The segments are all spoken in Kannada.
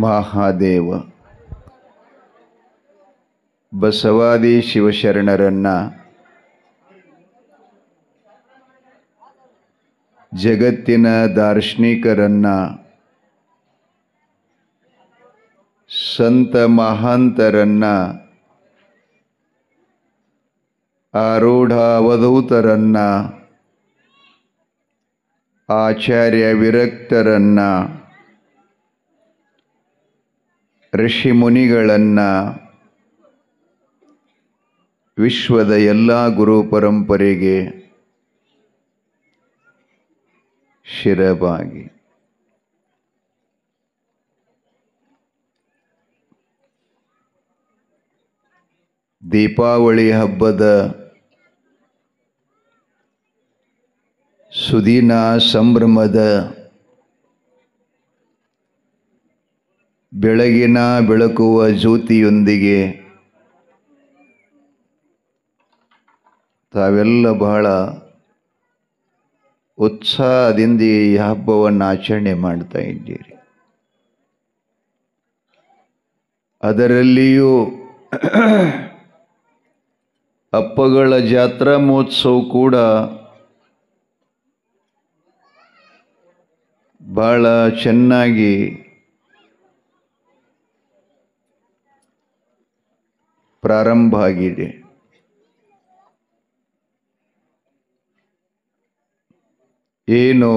ಮಹಾದೇವ ಬಸವಾದಿ ಶಿವಶರಣರನ್ನ ಜಗತ್ತಿನ ದಾರ್ಶನಿಕರನ್ನ ಸಂತ ಮಹಾಂತರನ್ನ ಆರೂಢ ಅವಧೂತರನ್ನ ಆಚಾರ್ಯ ವಿರಕ್ತರನ್ನ ಋಷಿಮುನಿಗಳನ್ನ ವಿಶ್ವದ ಎಲ್ಲ ಗುರು ಪರಂಪರೆಗೆ ಶಿರಬಾಗಿ ದೀಪಾವಳಿ ಹಬ್ಬದ ಸುದಿನ ಸಂಭ್ರಮದ ಬೆಳಗಿನ ಬೆಳಕುವ ಜ್ಯೋತಿಯೊಂದಿಗೆ ತಾವೆಲ್ಲ ಬಹಳ ಉತ್ಸಾಹದಿಂದ ಈ ಹಬ್ಬವನ್ನು ಆಚರಣೆ ಮಾಡ್ತಾ ಇದ್ದೀರಿ. ಅದರಲ್ಲಿಯೂ ಅಪ್ಪಗಳ ಜಾತ್ರಾ ಮಹೋತ್ಸವ ಕೂಡ ಬಹಳ ಚೆನ್ನಾಗಿ ಪ್ರಾರಂಭ ಆಗಿದೆ. ಏನು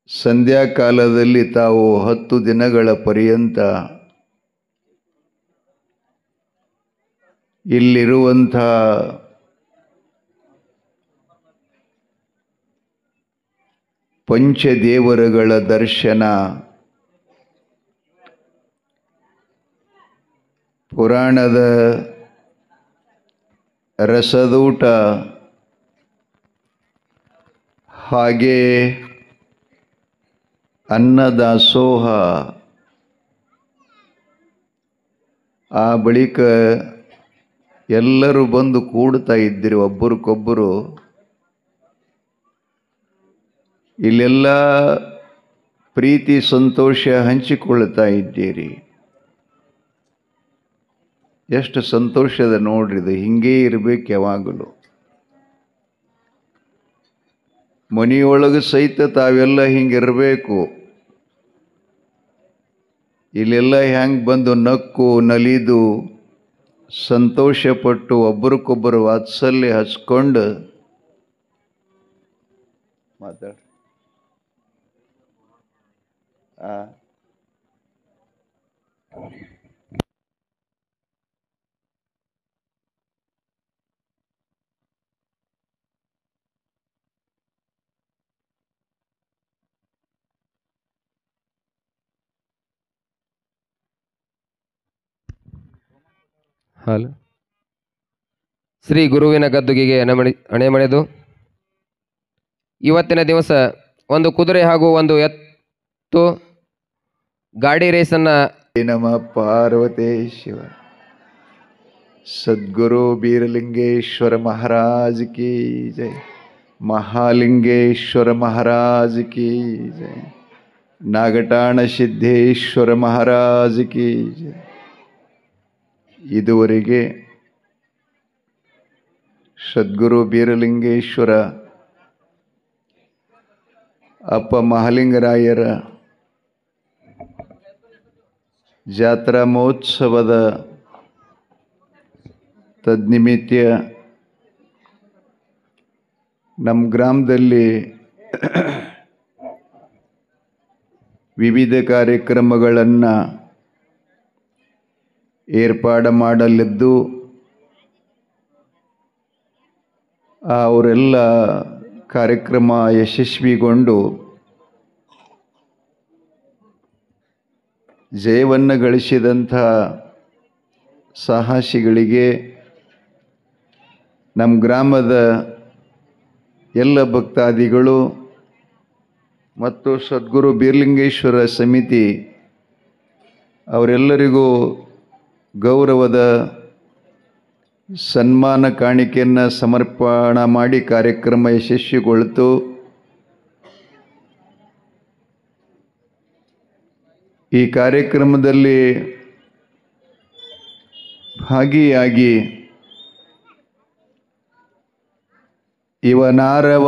ಸಂಧ್ಯಾಕಾಲದಲ್ಲಿ ತಾವು 10 ದಿನಗಳ ಪರ್ಯಂತ ಇಲ್ಲಿರುವಂಥ ಪಂಚದೇವರುಗಳ ದರ್ಶನ, ಪುರಾಣದ ರಸದೂಟ, ಹಾಗೆ ಅನ್ನದಾಸೋಹ, ಆ ಬಳಿಕ ಎಲ್ಲರೂ ಬಂದು ಕೂಡ್ತಾ ಇದ್ದೀರಿ. ಒಬ್ಬರಿಗೊಬ್ಬರು ಇಲ್ಲೆಲ್ಲ ಪ್ರೀತಿ ಸಂತೋಷ ಹಂಚಿಕೊಳ್ತಾ ಇದ್ದೀರಿ. ಎಷ್ಟು ಸಂತೋಷದ ನೋಡ್ರಿದು. ಹಿಂಗೇ ಇರಬೇಕು ಯಾವಾಗಲೂ. ಮನೆಯೊಳಗೆ ಸಹಿತ ತಾವೆಲ್ಲ ಹಿಂಗಿರಬೇಕು. ಇಲ್ಲೆಲ್ಲ ಹೆಂಗೆ ಬಂದು ನಕ್ಕು ನಲಿದು ಸಂತೋಷಪಟ್ಟು ಒಬ್ಬರಿಗೊಬ್ಬರು ವಾತ್ಸಲ್ಯ ಹಚ್ಕೊಂಡು ಮಾತಾಡ ಹಲೋ. ಶ್ರೀ ಗುರುವಿನ ಗದ್ದುಗೆಗೆ ಅಣೆಮಣೆದು ಇವತ್ತಿನ ದಿವಸ ಒಂದು ಕುದುರೆ ಹಾಗೂ ಒಂದು ಎತ್ತು ಗಾಡಿ ರೇಸನ್ನು ನಮ ಪಾರ್ವತೇಶ್ವರ ಸದ್ಗುರು ಬೀರಲಿಂಗೇಶ್ವರ ಮಹಾರಾಜ್ ಕಿ ಜೈ, ಮಹಾಲಿಂಗೇಶ್ವರ ಮಹಾರಾಜ್ ಕಿ ಜೈ, ನಾಗಟಾಣ ಸಿದ್ದೇಶ್ವರ ಮಹಾರಾಜ್ ಕಿ ಜೈ. ಇದುವರೆಗೆ ಸದ್ಗುರು ಬೀರಲಿಂಗೇಶ್ವರ ಅಪ್ಪ ಮಹಾಲಿಂಗರಾಯರ ಜಾತ್ರಾ ಮಹೋತ್ಸವದ ತದ್ನಿಮಿತ್ತ ನಮ್ಮ ಗ್ರಾಮದಲ್ಲಿ ವಿವಿಧ ಕಾರ್ಯಕ್ರಮಗಳನ್ನು ಏರ್ಪಾಡು ಮಾಡಲಿದ್ದು ಅವರೆಲ್ಲ ಕಾರ್ಯಕ್ರಮ ಯಶಸ್ವಿಗೊಂಡು ಜಯವನ್ನು ಗಳಿಸಿದಂಥ ಸಾಹಸಿಗಳಿಗೆ ನಮ್ಮ ಗ್ರಾಮದ ಎಲ್ಲ ಭಕ್ತಾದಿಗಳು ಮತ್ತು ಸದ್ಗುರು ಬೀರಲಿಂಗೇಶ್ವರ ಸಮಿತಿ ಅವರೆಲ್ಲರಿಗೂ ಗೌರವದ ಸನ್ಮಾನ ಕಾಣಿಕೆಯನ್ನು ಸಮರ್ಪಣೆ ಮಾಡಿ ಕಾರ್ಯಕ್ರಮ ಯಶಸ್ವಿಗೊಳ್ತು. ಈ ಕಾರ್ಯಕ್ರಮದಲ್ಲಿ ಭಾಗಿಯಾಗಿ ಇವನಾರವ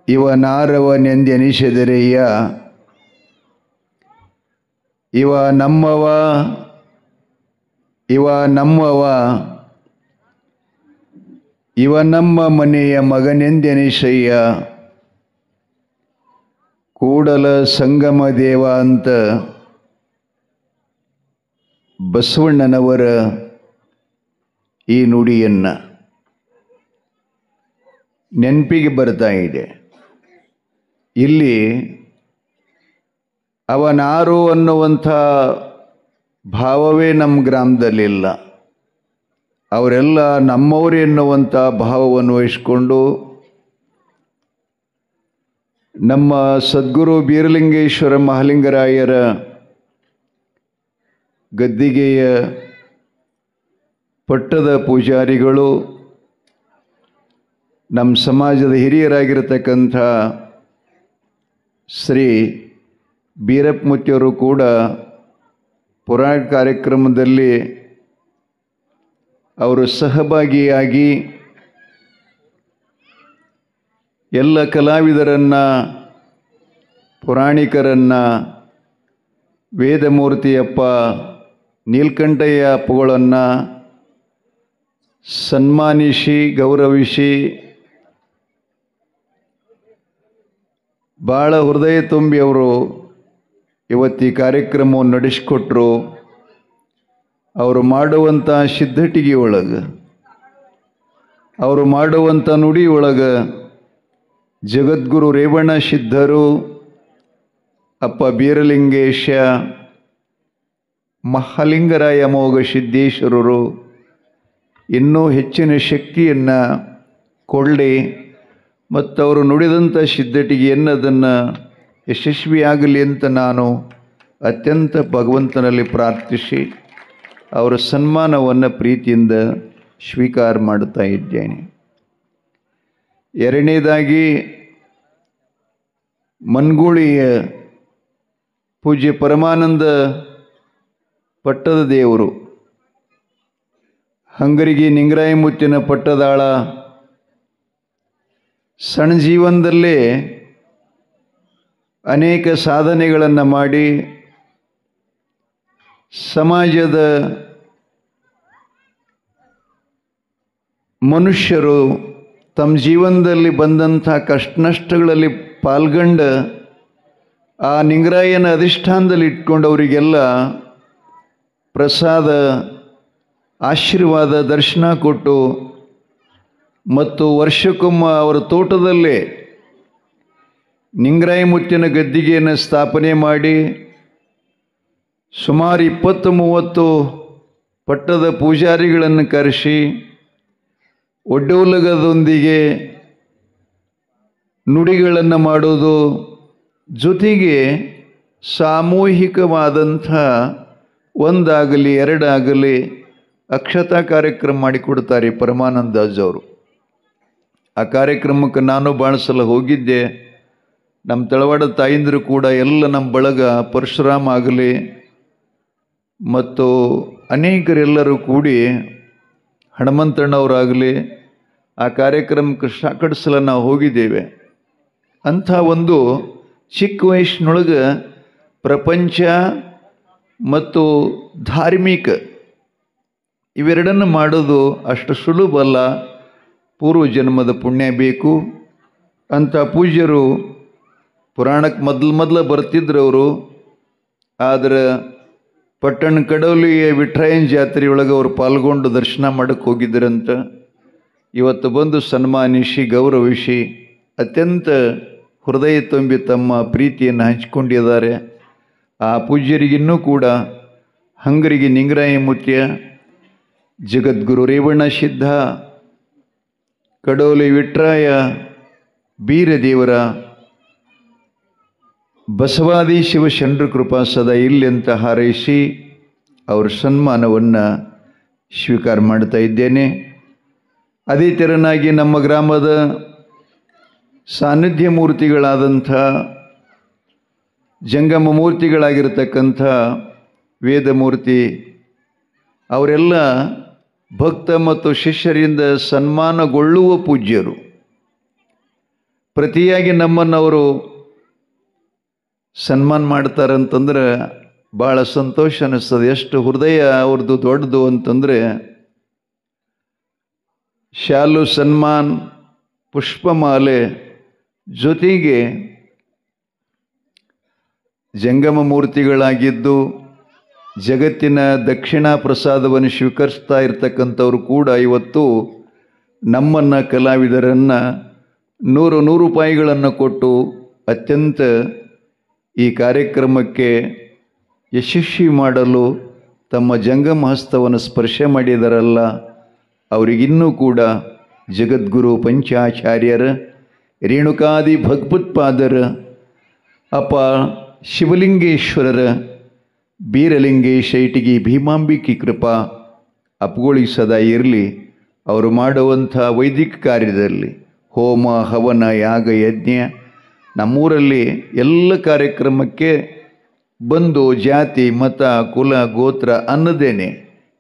ಇವನಾರವನೆಂದೆನಿಸಿದರೆಯ್ಯ, ಇವ ನಮ್ಮವ ಇವ ನಮ್ಮ ಮನೆಯ ಮಗನೆಂದೆನಿಸಯ್ಯ, ಕೂಡಲ ಸಂಗಮ ದೇವ ಅಂತ ಬಸವಣ್ಣನವರ ಈ ನುಡಿಯನ್ನು ನೆನಪಿಗೆ ಬರ್ತಾ ಇದೆ. ಇಲ್ಲಿ ಅವನಾರು ಅನ್ನುವಂಥ ಭಾವವೇ ನಮ್ಮ ಗ್ರಾಮದಲ್ಲಿಲ್ಲ. ಅವರೆಲ್ಲ ನಮ್ಮವರು ಎನ್ನುವಂಥ ಭಾವವನ್ನು ವಹಿಸಿಕೊಂಡು ನಮ್ಮ ಸದ್ಗುರು ಬೀರಲಿಂಗೇಶ್ವರ ಮಹಾಲಿಂಗರಾಯರ ಗದ್ದಿಗೆಯ ಪಟ್ಟದ ಪೂಜಾರಿಗಳು, ನಮ್ಮ ಸಮಾಜದ ಹಿರಿಯರಾಗಿರತಕ್ಕಂಥ ಶ್ರೀ ಬೀರಪ್ಪ ಮುತ್ತಿಯವರು ಕೂಡ ಪುರಾಣ ಕಾರ್ಯಕ್ರಮದಲ್ಲಿ ಅವರು ಸಹಭಾಗಿಯಾಗಿ ಎಲ್ಲ ಕಲಾವಿದರನ್ನು, ಪುರಾಣಿಕರನ್ನು, ವೇದಮೂರ್ತಿಯಪ್ಪ, ನೀಲಕಂಠಯ್ಯ ಅಪ್ಪುಗಳನ್ನು ಸನ್ಮಾನಿಸಿ ಗೌರವಿಸಿ ಭಾಳ ಹೃದಯ ತುಂಬಿ ಅವರು ಇವತ್ತು ಈ ಕಾರ್ಯಕ್ರಮವನ್ನು ನಡೆಸಿಕೊಟ್ರು. ಅವರು ಮಾಡುವಂಥ ಸಿದ್ಧಟಿಗೆ ಒಳಗೆ, ಅವರು ಮಾಡುವಂಥ ನುಡಿ ಒಳಗೆ ಜಗದ್ಗುರು ರೇವಣ ಸಿದ್ಧರು, ಅಪ್ಪ ಬೀರಲಿಂಗೇಶ, ಮಹಾಲಿಂಗರಾಯ ಮೋಗ ಸಿದ್ದೇಶ್ವರರು ಇನ್ನೂ ಹೆಚ್ಚಿನ ಶಕ್ತಿಯನ್ನು ಕೊಳ್ಳಿ ಮತ್ತು ಅವರು ನುಡಿದಂಥ ಸಿದ್ಧಟಿಗೆಯನ್ನು ಅದನ್ನು ಯಶಸ್ವಿಯಾಗಲಿ ಅಂತ ನಾನು ಅತ್ಯಂತ ಭಗವಂತನಲ್ಲಿ ಪ್ರಾರ್ಥಿಸಿ ಅವರ ಸನ್ಮಾನವನ್ನು ಪ್ರೀತಿಯಿಂದ ಸ್ವೀಕಾರ ಮಾಡ್ತಾ ಇದ್ದೇನೆ. ಎರಡನೇದಾಗಿ ಮನ್ಗೂಳಿಯ ಪೂಜ್ಯ ಪರಮಾನಂದ ಪಟ್ಟದ ದೇವರು, ಹಂಗರಿಗೆ ನಿಂಗರಾಯಮುತ್ತಿನ ಪಟ್ಟದಾಳ, ಸಣ್ಣ ಜೀವನದಲ್ಲೇ ಅನೇಕ ಸಾಧನೆಗಳನ್ನು ಮಾಡಿ ಸಮಾಜದ ಮನುಷ್ಯರು ತಮ್ಮ ಜೀವನದಲ್ಲಿ ಬಂದಂಥ ಕಷ್ಟ ನಷ್ಟಗಳಲ್ಲಿ ಪಾಲ್ಗೊಂಡು ಆ ನಿಂಗರಾಯನ ಅಧಿಷ್ಠಾನದಲ್ಲಿ ಇಟ್ಕೊಂಡವರಿಗೆಲ್ಲ ಪ್ರಸಾದ, ಆಶೀರ್ವಾದ, ದರ್ಶನ ಕೊಟ್ಟು ಮತ್ತು ವರ್ಷಕ್ಕೊಮ್ಮೆ ಅವರ ತೋಟದಲ್ಲೇ ನಿಂಗರಾಯಮುತ್ತಿನ ಗದ್ದಿಗೆಯನ್ನು ಸ್ಥಾಪನೆ ಮಾಡಿ ಸುಮಾರು 20-30 ಪಟ್ಟದ ಪೂಜಾರಿಗಳನ್ನು ಕರೆಸಿ ಒಡ್ಡೋಲಗದೊಂದಿಗೆ ನುಡಿಗಳನ್ನು ಮಾಡೋದು, ಜೊತೆಗೆ ಸಾಮೂಹಿಕವಾದಂಥ ಒಂದಾಗಲಿ ಎರಡಾಗಲಿ ಅಕ್ಷತಾ ಕಾರ್ಯಕ್ರಮ ಮಾಡಿಕೊಡ್ತಾರೆ ಪರಮಾನಂದಾಜವರು. ಆ ಕಾರ್ಯಕ್ರಮಕ್ಕೆ ನಾನು ಭಾಳ ಸಲ ಹೋಗಿದ್ದೆ. ನಮ್ಮ ತಳವಾಡ ತಾಯಿಂದರು ಕೂಡ ಎಲ್ಲ ನಮ್ಮ ಬಳಗ, ಪರಶುರಾಮ್ ಆಗಲಿ ಮತ್ತು ಅನೇಕರೆಲ್ಲರೂ ಕೂಡಿ, ಹನುಮಂತಣ್ಣವರಾಗಲಿ ಆ ಕಾರ್ಯಕ್ರಮಕ್ಕೆ ಸಾಕಷ್ಟು ಸಲ ನಾವು ಹೋಗಿದ್ದೇವೆ. ಅಂಥ ಒಂದು ಚಿಕ್ಕ ವಯಸ್ಸಿನೊಳಗೆ ಪ್ರಪಂಚ ಮತ್ತು ಧಾರ್ಮಿಕ ಇವೆರಡನ್ನು ಮಾಡೋದು ಅಷ್ಟು ಸುಲಭ ಅಲ್ಲ, ಪೂರ್ವ ಜನ್ಮದ ಪುಣ್ಯ ಬೇಕು ಅಂತ ಪೂಜ್ಯರು ಪುರಾಣಕ್ಕೆ ಮೊದಲು ಬರ್ತಿದ್ರು ಅವರು. ಆದರೆ ಪಟ್ಟಣ ಕಡೌಲಿಯ ವಿಠ್ರಾಯನ ಜಾತ್ರೆಯೊಳಗೆ ಅವರು ಪಾಲ್ಗೊಂಡು ದರ್ಶನ ಮಾಡೋಕ್ಕೆ ಹೋಗಿದ್ದರಂತ. ಇವತ್ತು ಬಂದು ಸನ್ಮಾನಿಸಿ ಗೌರವಿಸಿ ಅತ್ಯಂತ ಹೃದಯ ತುಂಬಿ ತಮ್ಮ ಪ್ರೀತಿಯನ್ನು ಹಂಚಿಕೊಂಡಿದ್ದಾರೆ. ಆ ಪೂಜ್ಯರಿಗಿನ್ನೂ ಕೂಡ ಹಂಗರಿಗೆ ನಿಂಗರಾಯಮುತ್ಯ, ಜಗದ್ಗುರು ರೇವಣ ಸಿದ್ಧ, ಕಡೋಲಿ ವಿಠ್ರಾಯ, ಬೀರದೇವರ, ಬಸವಾದಿ ಶಿವಶರಣರ ಕೃಪಾ ಸದಾ ಇಲ್ಲಿ ಅಂತ ಹಾರೈಸಿ ಅವರ ಸನ್ಮಾನವನ್ನು ಸ್ವೀಕಾರ ಮಾಡ್ತಾ ಇದ್ದೇನೆ. ಅದೇ ತೆರನಾಗಿ ನಮ್ಮ ಗ್ರಾಮದ ಸಾನ್ನಿಧ್ಯ ಮೂರ್ತಿಗಳಾದಂಥ ಜಂಗಮ ಮೂರ್ತಿಗಳಾಗಿರ್ತಕ್ಕಂಥ ವೇದಮೂರ್ತಿ ಅವರೆಲ್ಲ ಭಕ್ತ ಮತ್ತು ಶಿಷ್ಯರಿಂದ ಸನ್ಮಾನಗೊಳ್ಳುವ ಪೂಜ್ಯರು. ಪ್ರತಿಯಾಗಿ ನಮ್ಮನ್ನು ಅವರು ಸನ್ಮಾನ ಮಾಡ್ತಾರಂತಂದ್ರೆ ಭಾಳ ಸಂತೋಷ ಅನ್ನಿಸ್ತದೆ. ಎಷ್ಟು ಹೃದಯ ಅವ್ರದ್ದು ದೊಡ್ಡದು ಅಂತಂದರೆ ಶಾಲು ಸನ್ಮಾನ್, ಪುಷ್ಪಮಾಲೆ ಜೊತೆಗೆ ಜಂಗಮ ಮೂರ್ತಿಗಳಾಗಿದ್ದು ಜಗತ್ತಿನ ದಕ್ಷಿಣ ಪ್ರಸಾದವನ್ನು ಸ್ವೀಕರಿಸ್ತಾ ಇರ್ತಕ್ಕಂಥವ್ರು ಕೂಡ ಇವತ್ತು ನಮ್ಮನ್ನು ಕಲಾವಿದರನ್ನು 100 ರೂಪಾಯಿಗಳನ್ನು ಕೊಟ್ಟು ಅತ್ಯಂತ ಈ ಕಾರ್ಯಕ್ರಮಕ್ಕೆ ಯಶಸ್ವಿ ಮಾಡಲು ತಮ್ಮ ಜಂಗಮ ಹಸ್ತವನ್ನು ಸ್ಪರ್ಶ ಮಾಡಿದರಲ್ಲ, ಅವರಿಗಿನ್ನೂ ಕೂಡ ಜಗದ್ಗುರು ಪಂಚಾಚಾರ್ಯರ ರೇಣುಕಾದಿ ಭಗವತ್ಪಾದರ ಅಪ್ಪ ಶಿವಲಿಂಗೇಶ್ವರರ ಬೀರಲಿಂಗೇಶ ಇಟಗಿ ಭೀಮಾಂಬಿಕೆ ಕೃಪಾ ಅಪ್ಪಗಳಿಗೆ ಸದಾ ಇರಲಿ. ಅವರು ಮಾಡುವಂಥ ವೈದಿಕ ಕಾರ್ಯದಲ್ಲಿ ಹೋಮ ಹವನ ಯಾಗ ಯಜ್ಞ ನಮ್ಮೂರಲ್ಲಿ ಎಲ್ಲ ಕಾರ್ಯಕ್ರಮಕ್ಕೆ ಬಂದು ಜಾತಿ ಮತ ಕುಲ ಗೋತ್ರ ಅನ್ನದೇನೆ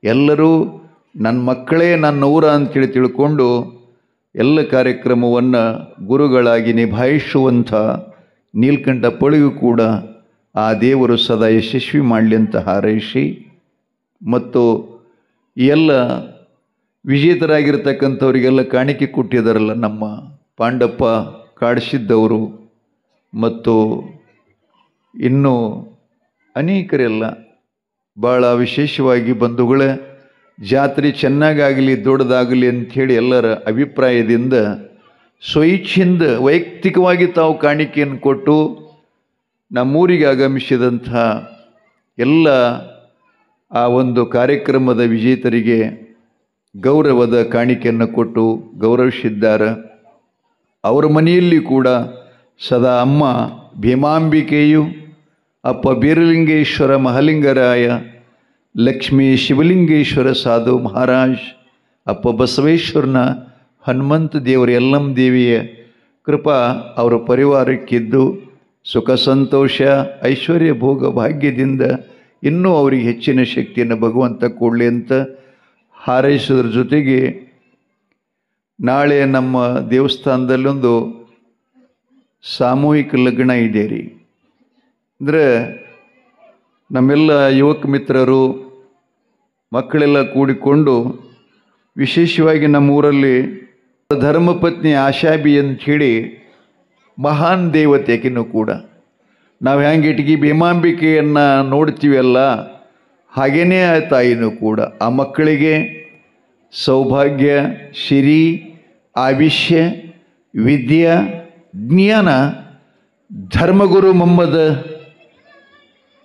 ಎಲ್ಲರೂ ನನ್ನ ಮಕ್ಕಳೇ ನನ್ನ ಊರ ಅಂತೇಳಿ ತಿಳ್ಕೊಂಡು ಎಲ್ಲ ಕಾರ್ಯಕ್ರಮವನ್ನು ಗುರುಗಳಾಗಿ ನಿಭಾಯಿಸುವಂಥ ನೀಲ್ಕಂಠ ಪಳಿಗೂ ಕೂಡ ಆ ದೇವರು ಸದಾ ಯಶಸ್ವಿ ಮಾಡಲಿ ಅಂತ ಹಾರೈಸಿ, ಮತ್ತು ಎಲ್ಲ ವಿಜೇತರಾಗಿರ್ತಕ್ಕಂಥವರಿಗೆಲ್ಲ ಕಾಣಿಕೆ ಕೊಟ್ಟಿದ್ದಾರಲ್ಲ ನಮ್ಮ ಪಾಂಡಪ್ಪ ಕಾಡಿಸಿದ್ದವರು ಮತ್ತು ಇನ್ನೂ ಅನೇಕರೆಲ್ಲ ಭಾಳ ವಿಶೇಷವಾಗಿ ಬಂಧುಗಳೇ, ಜಾತ್ರೆ ಚೆನ್ನಾಗಾಗಲಿ ದೊಡ್ಡದಾಗಲಿ ಅಂಥೇಳಿ ಎಲ್ಲರ ಅಭಿಪ್ರಾಯದಿಂದ ಸ್ವಇಚ್ಛೆಯಿಂದ ವೈಯಕ್ತಿಕವಾಗಿ ತಾವು ಕಾಣಿಕೆಯನ್ನು ಕೊಟ್ಟು ನಮ್ಮೂರಿಗೆ ಆಗಮಿಸಿದಂಥ ಎಲ್ಲ ಆ ಒಂದು ಕಾರ್ಯಕ್ರಮದ ವಿಜೇತರಿಗೆ ಗೌರವದ ಕಾಣಿಕೆಯನ್ನು ಕೊಟ್ಟು ಗೌರವಿಸಿದ್ದಾರೆ. ಅವರ ಮನೆಯಲ್ಲಿ ಕೂಡ ಸದಾ ಅಮ್ಮ ಭೀಮಾಂಬಿಕೆಯು, ಅಪ್ಪ ಬೀರಲಿಂಗೇಶ್ವರ ಮಹಾಲಿಂಗರಾಯ, ಲಕ್ಷ್ಮೀ ಶಿವಲಿಂಗೇಶ್ವರ ಸಾಧು ಮಹಾರಾಜ್, ಅಪ್ಪ ಬಸವೇಶ್ವರನ ಹನುಮಂತ ದೇವರ ಯಲ್ಲಮ್ಮ ದೇವಿಯ ಕೃಪಾ ಅವರ ಪರಿವಾರಕ್ಕಿದ್ದು ಸುಖ ಸಂತೋಷ ಐಶ್ವರ್ಯ ಭೋಗ ಭಾಗ್ಯದಿಂದ ಇನ್ನೂ ಅವರಿಗೆ ಹೆಚ್ಚಿನ ಶಕ್ತಿಯನ್ನು ಭಗವಂತ ಕೊಡಲಿ ಅಂತ ಹಾರೈಸೋದ್ರ ಜೊತೆಗೆ, ನಾಳೆ ನಮ್ಮ ದೇವಸ್ಥಾನದಲ್ಲೊಂದು ಸಾಮೂಹಿಕ ಲಗ್ನ ಇದೆ ರೀ. ಅಂದರೆ ನಮ್ಮೆಲ್ಲ ಯುವಕ ಮಿತ್ರರು ಮಕ್ಕಳೆಲ್ಲ ಕೂಡಿಕೊಂಡು ವಿಶೇಷವಾಗಿ ನಮ್ಮೂರಲ್ಲಿ ಧರ್ಮಪತ್ನಿ ಆಶಾಬಿ ಅಂಥೇಳಿ ಮಹಾನ್ ದೇವತೆಕಿನೂ ಕೂಡ ನಾವು ಹೆಂಗೆ ಇಟಗಿ ಭೀಮಾಂಬಿಕೆಯನ್ನು ನೋಡ್ತೀವಲ್ಲ ಹಾಗೇನೇ ಆ ತಾಯಿನೂ ಕೂಡ ಆ ಮಕ್ಕಳಿಗೆ ಸೌಭಾಗ್ಯ, ಸಿರಿ, ಆಯುಷ್ಯ, ವಿದ್ಯಾ, ಜ್ಞಾನ, ಧರ್ಮಗುರು ಮೊಹಮ್ಮದ್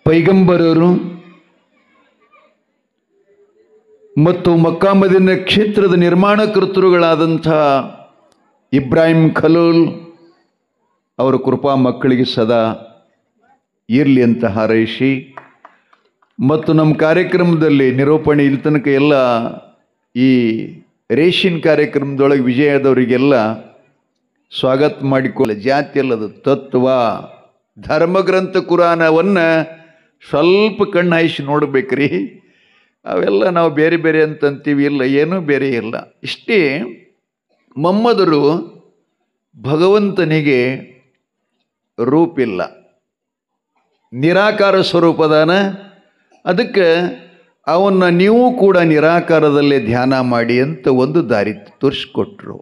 ಪೈಗಂಬರರು ಮತ್ತು ಮಕ್ಕಾ ಮದೀನಾ ಕ್ಷೇತ್ರದ ನಿರ್ಮಾಣಕರ್ತೃಗಳಾದಂಥ ಇಬ್ರಾಹಿಂ ಖಲೀಲ್ ಅವರ ಕೃಪಾ ಮಕ್ಕಳಿಗೆ ಸದಾ ಇರಲಿ ಅಂತ ಹಾರೈಸಿ, ಮತ್ತು ನಮ್ಮ ಕಾರ್ಯಕ್ರಮದಲ್ಲಿ ನಿರೂಪಣೆ ಇಲ್ಲಿ ತನಕ ಎಲ್ಲ ಈ ರೇಷನ್ ಕಾರ್ಯಕ್ರಮದೊಳಗೆ ವಿಜಯದವರಿಗೆಲ್ಲ ಸ್ವಾಗತ ಮಾಡಿಕೊಳ್ಳ ಜಾತಿ ಅಲ್ಲದು ತತ್ವ ಧರ್ಮಗ್ರಂಥ ಕುರಾನವನ್ನು ಸ್ವಲ್ಪ ಕಣ್ಣು ಹಾಯಿಸಿ ನೋಡ್ಬೇಕ್ರಿ. ಅವೆಲ್ಲ ನಾವು ಬೇರೆ ಬೇರೆ ಅಂತಂತೀವಿ, ಇಲ್ಲ ಏನೂ ಬೇರೆ ಇಲ್ಲ. ಇಷ್ಟೇ ಮೊಹಮ್ಮದರು ಭಗವಂತನಿಗೆ ರೂಪಿಲ್ಲ, ನಿರಾಕಾರ ಸ್ವರೂಪದಾನ. ಅದಕ್ಕೆ ಅವನ್ನ ನೀವು ಕೂಡ ನಿರಾಕಾರದಲ್ಲೇ ಧ್ಯಾನ ಮಾಡಿ ಅಂತ ಒಂದು ದಾರಿ ತೋರಿಸ್ಕೊಟ್ರು.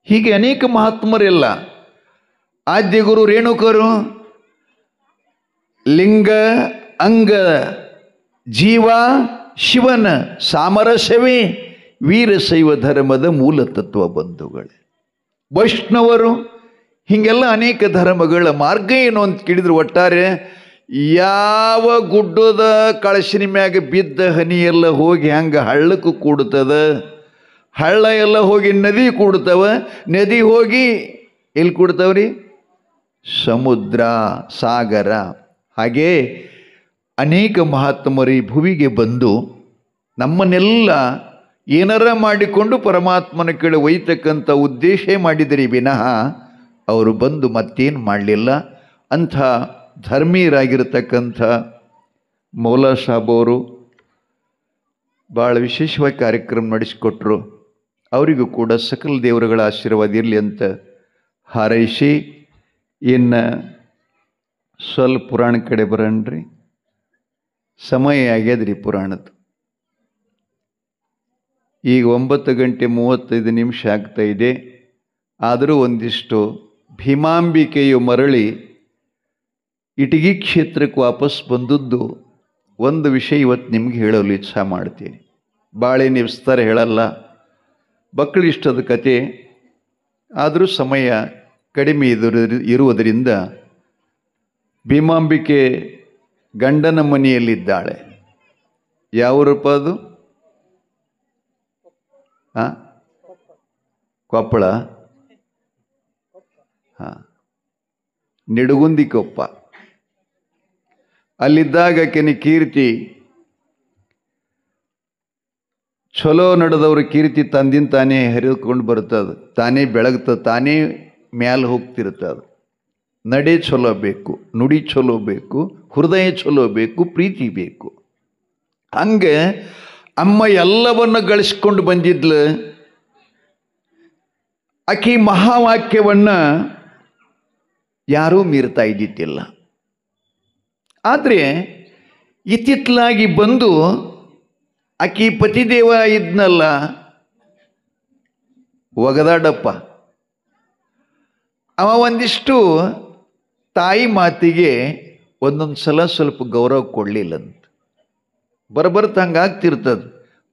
ಹೀಗೆ ಅನೇಕ ಮಹಾತ್ಮರೆಲ್ಲ, ಆದ್ಯಗುರು ರೇಣುಕರು ಲಿಂಗ ಅಂಗ ಜೀವ ಶಿವನ ಸಾಮರಸ್ಯವೇ ವೀರಶೈವ ಧರ್ಮದ ಮೂಲ ತತ್ವ ಬಂಧುಗಳೇ. ವೈಷ್ಣವರು ಹೀಗೆಲ್ಲ ಅನೇಕ ಧರ್ಮಗಳ ಮಾರ್ಗ ಏನು ಅಂತ ಕೇಳಿದ್ರು, ಒಟ್ಟಾರೆ ಯಾವ ಗುಡ್ಡದ ಕಳಶಿನ ಮ್ಯಾಗ ಬಿದ್ದ ಹನಿ ಎಲ್ಲ ಹೋಗಿ ಹಂಗೆ ಹಳ್ಳಕ್ಕೂ ಕೂಡ್ತದ, ಹಳ್ಳ ಎಲ್ಲ ಹೋಗಿ ನದಿ ಕೂಡ್ತವ, ನದಿ ಹೋಗಿ ಎಲ್ಲಿ ಕೂಡ್ತವ್ರಿ? ಸಮುದ್ರ ಸಾಗರ. ಹಾಗೇ ಅನೇಕ ಮಹಾತ್ಮರು ಈ ಭುವಿಗೆ ಬಂದು ನಮ್ಮನ್ನೆಲ್ಲ ಏನಾರ ಮಾಡಿಕೊಂಡು ಪರಮಾತ್ಮನ ಕಡೆ ಒಯ್ತಕ್ಕಂಥ ಉದ್ದೇಶ ಮಾಡಿದರೆ ವಿನಃ ಅವರು ಬಂದು ಮತ್ತೇನು ಮಾಡಲಿಲ್ಲ. ಅಂಥ ಧರ್ಮೀಯರಾಗಿರ್ತಕ್ಕಂಥ ಮೌಲಾ ಸಾಬ್ ಅವರು ಭಾಳ ವಿಶೇಷವಾಗಿ ಕಾರ್ಯಕ್ರಮ ನಡೆಸಿಕೊಟ್ರು. ಅವರಿಗೂ ಕೂಡ ಸಕಲ ದೇವರುಗಳ ಆಶೀರ್ವಾದ ಇರಲಿ ಅಂತ ಹಾರೈಸಿ, ಇನ್ನು ಸ್ವಲ್ಪ ಪುರಾಣ ಕಡೆ ಬರೋಣ್ರಿ. ಸಮಯ ಆಗ್ಯದ್ರಿ ಪುರಾಣದ್ದು. ಈಗ 9:35 ಆಗ್ತಾ ಇದೆ. ಆದರೂ ಒಂದಿಷ್ಟು ಭೀಮಾಂಬಿಕೆಯು ಮರಳಿ ಇಟಗಿ ಕ್ಷೇತ್ರಕ್ಕೆ ವಾಪಸ್ ಬಂದದ್ದು ಒಂದು ವಿಷಯ ಇವತ್ತು ನಿಮ್ಗೆ ಹೇಳಲು ಇಚ್ಛೆ ಮಾಡ್ತೀನಿ. ಭಾಳೇನು ವಿಸ್ತಾರ ಹೇಳಲ್ಲ, ಮಕ್ಕಳಿಷ್ಟದ ಕತೆ. ಆದರೂ ಸಮಯ ಕಡಿಮೆ ಇರುವುದರಿಂದ ಭೀಮಾಂಬಿಕೆ ಗಂಡನ ಮನೆಯಲ್ಲಿದ್ದಾಳೆ. ಯಾವೂರಪ್ಪ ಅದು? ಕೊಪ್ಪಳ. ನಿಡಗುಂದಿ ಕೊಪ್ಪ. ಅಲ್ಲಿದ್ದಾಗ ಕೆನಿ ಕೀರ್ತಿ ಚಲೋ ನಡೆದವ್ರ ಕೀರ್ತಿ ತಂದಿನ ತಾನೇ ಹರಿದುಕೊಂಡು ಬರ್ತದೆ, ತಾನೇ ಬೆಳಗ್ತದೆ, ತಾನೇ ಮ್ಯಾಲೆ ಹೋಗ್ತಿರ್ತದೆ. ನಡೆ ಚಲೋ ಬೇಕು, ನುಡಿ ಚಲೋ ಬೇಕು, ಹೃದಯ ಚಲೋ ಬೇಕು, ಪ್ರೀತಿ ಬೇಕು. ಹಂಗೆ ಅಮ್ಮ ಎಲ್ಲವನ್ನು ಗಳಿಸ್ಕೊಂಡು ಬಂದಿದ್ಲು. ಆಕಿ ಮಹಾವಾಕ್ಯವನ್ನು ಯಾರೂ ಮೀರ್ತಾ ಇದ್ದಿತ್ತಿಲ್ಲ. ಆದರೆ ಇತ್ತಿತ್ತಲಾಗಿ ಬಂದು ಆಕಿ ಪತಿದೇವ ಇದ್ನಲ್ಲ ಒಗದಾಡಪ್ಪ, ಅವ ಒಂದಿಷ್ಟು ತಾಯಿ ಮಾತಿಗೆ ಒಂದೊಂದು ಸಲ ಸ್ವಲ್ಪ ಗೌರವ ಕೊಡಲಿಲ್ಲಂತ. ಬರಬರ್ತ ಹಂಗಾಗ್ತಿರ್ತದೆ.